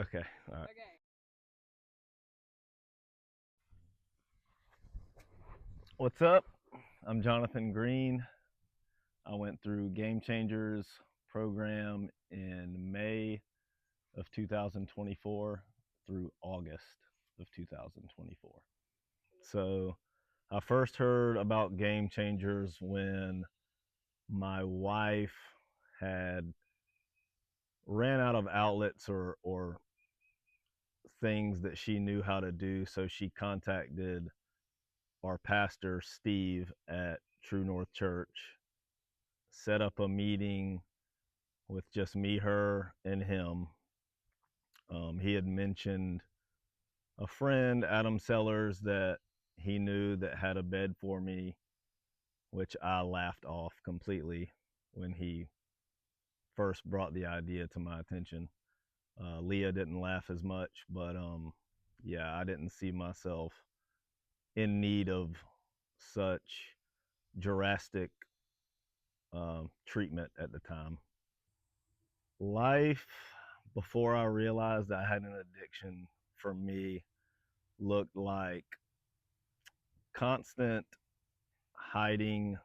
Okay. All right. What's up? I'm Jonathan Green. I went through GameChangers program in May of 2024 through August of 2024. So I first heard about GameChangers when my wife had ran out of outlets or things that she knew how to do. So she contacted our pastor, Steve, at True North Church, set up a meeting with just me, her, and him. He had mentioned a friend, Adam Sellers, that he knew that had a bed for me, which I laughed off completely when he first brought the idea to my attention. Leah didn't laugh as much, but yeah, I didn't see myself in need of such drastic treatment at the time. Life before I realized I had an addiction for me looked like constant hiding,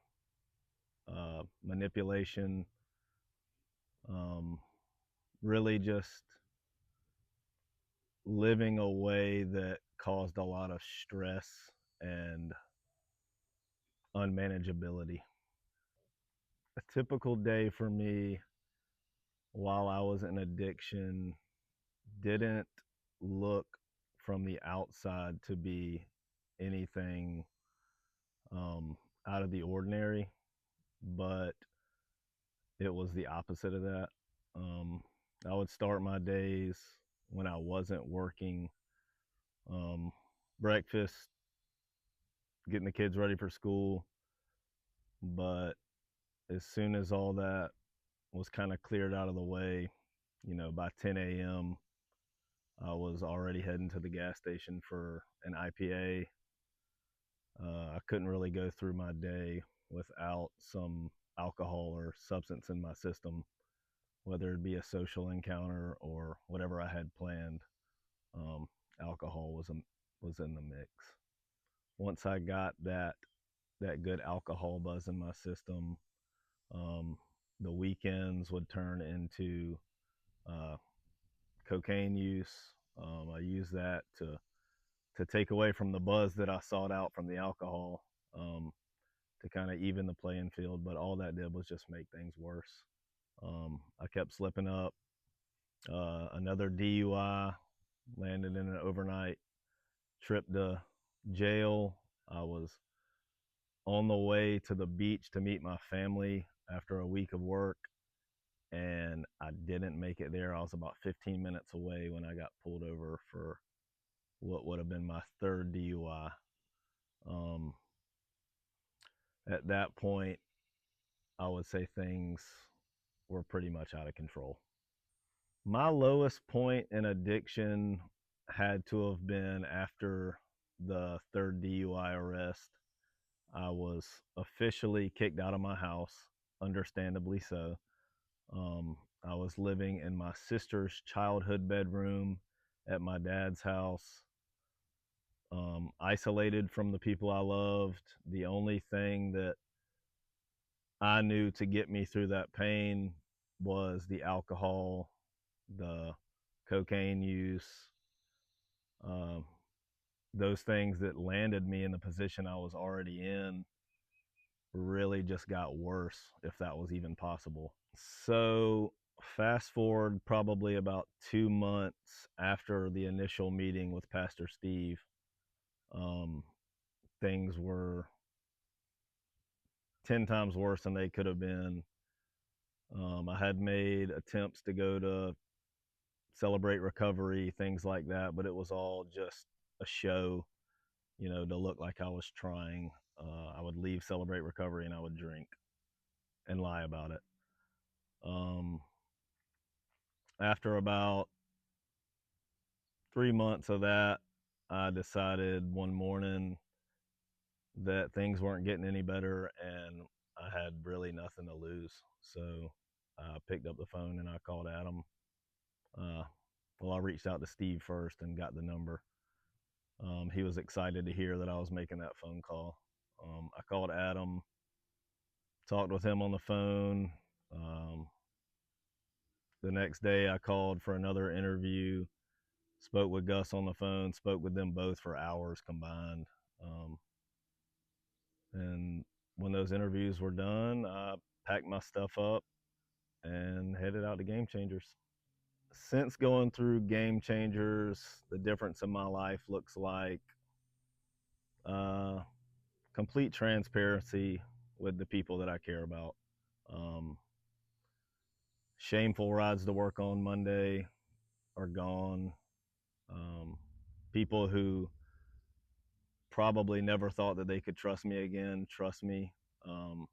manipulation, um, really just living a way that caused a lot of stress and unmanageability. A typical day for me while I was in addiction didn't look from the outside to be anything um, out of the ordinary, but it was the opposite of that. Um, I would start my days when I wasn't working, um, breakfast, getting the kids ready for school. But as soon as all that was kind of cleared out of the way, by 10 a.m., I was already heading to the gas station for an IPA. I couldn't really go through my day without some alcohol or substance in my system, whether it be a social encounter or whatever I had planned. Um, Alcohol was in the mix. Once I got that good alcohol buzz in my system, um, the weekends would turn into uh, cocaine use. I used that to take away from the buzz that I sought out from the alcohol, to kind of even the playing field. But all that did was just make things worse. I kept slipping up. Another DUI, landed in an overnight trip to jail. I was on the way to the beach to meet my family after a week of work, and I didn't make it there. I was about 15 minutes away when I got pulled over for what would have been my third DUI. Um, at that point, I would say things were pretty much out of control. My lowest point in addiction had to have been after the third DUI arrest. I was officially kicked out of my house, understandably so. I was living in my sister's childhood bedroom at my dad's house, isolated from the people I loved. The only thing that I knew to get me through that pain was the alcohol, the cocaine use, um, those things that landed me in the position I was already in really just got worse, if that was even possible. So, fast forward probably about 2 months after the initial meeting with Pastor Steve, um, things were 10 times worse than they could have been. I had made attempts to go to Celebrate Recovery, things like that, but it was all just a show, to look like I was trying. I would leave Celebrate Recovery and I would drink and lie about it. Um, After about 3 months of that, I decided one morning that things weren't getting any better and I had really nothing to lose. So I picked up the phone and I called Adam. Uh, Well, I reached out to Steve first and got the number. He was excited to hear that I was making that phone call. I called Adam, talked with him on the phone. Um, the next day, I called for another interview, spoke with Gus on the phone, spoke with them both for hours combined. And when those interviews were done, I packed my stuff up and headed out to GameChangers. Since going through GameChangers, the difference in my life looks like uh, complete transparency with the people that I care about. Um, Shameful rides to work on Monday are gone. People who probably never thought that they could trust me again trust me. Um,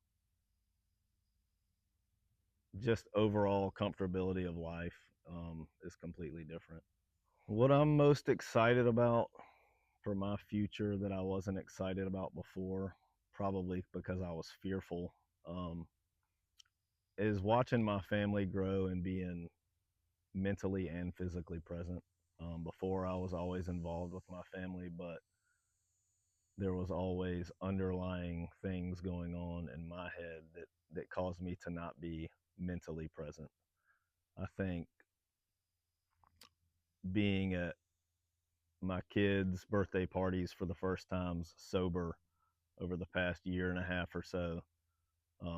just overall comfortability of life is completely different. What I'm most excited about for my future that I wasn't excited about before, probably because I was fearful, um, is watching my family grow and being mentally and physically present. Before, I was always involved with my family, but there was always underlying things going on in my head that caused me to not be mentally present. I think being at my kids' birthday parties for the first times sober over the past year and a half or so,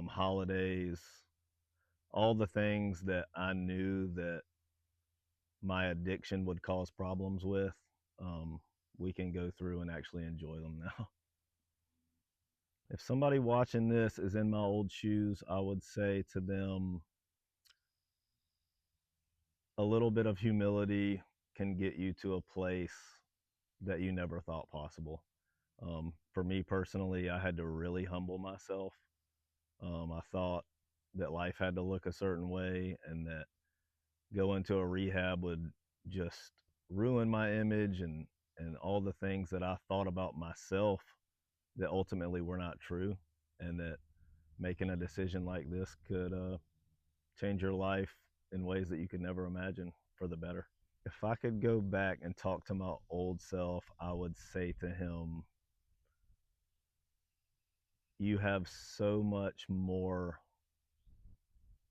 holidays, all the things that I knew that my addiction would cause problems with, um, we can go through and actually enjoy them now. If somebody watching this is in my old shoes, I would say to them, a little bit of humility can get you to a place that you never thought possible. For me personally, I had to really humble myself. I thought that life had to look a certain way and that going to a rehab would just ruin my image and all the things that I thought about myself that ultimately were not true, and that making a decision like this could change your life in ways that you could never imagine for the better. If I could go back and talk to my old self, I would say to him, you have so much more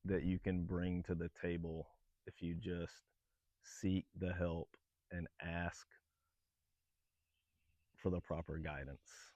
that you can bring to the table if you just seek the help and ask for the proper guidance.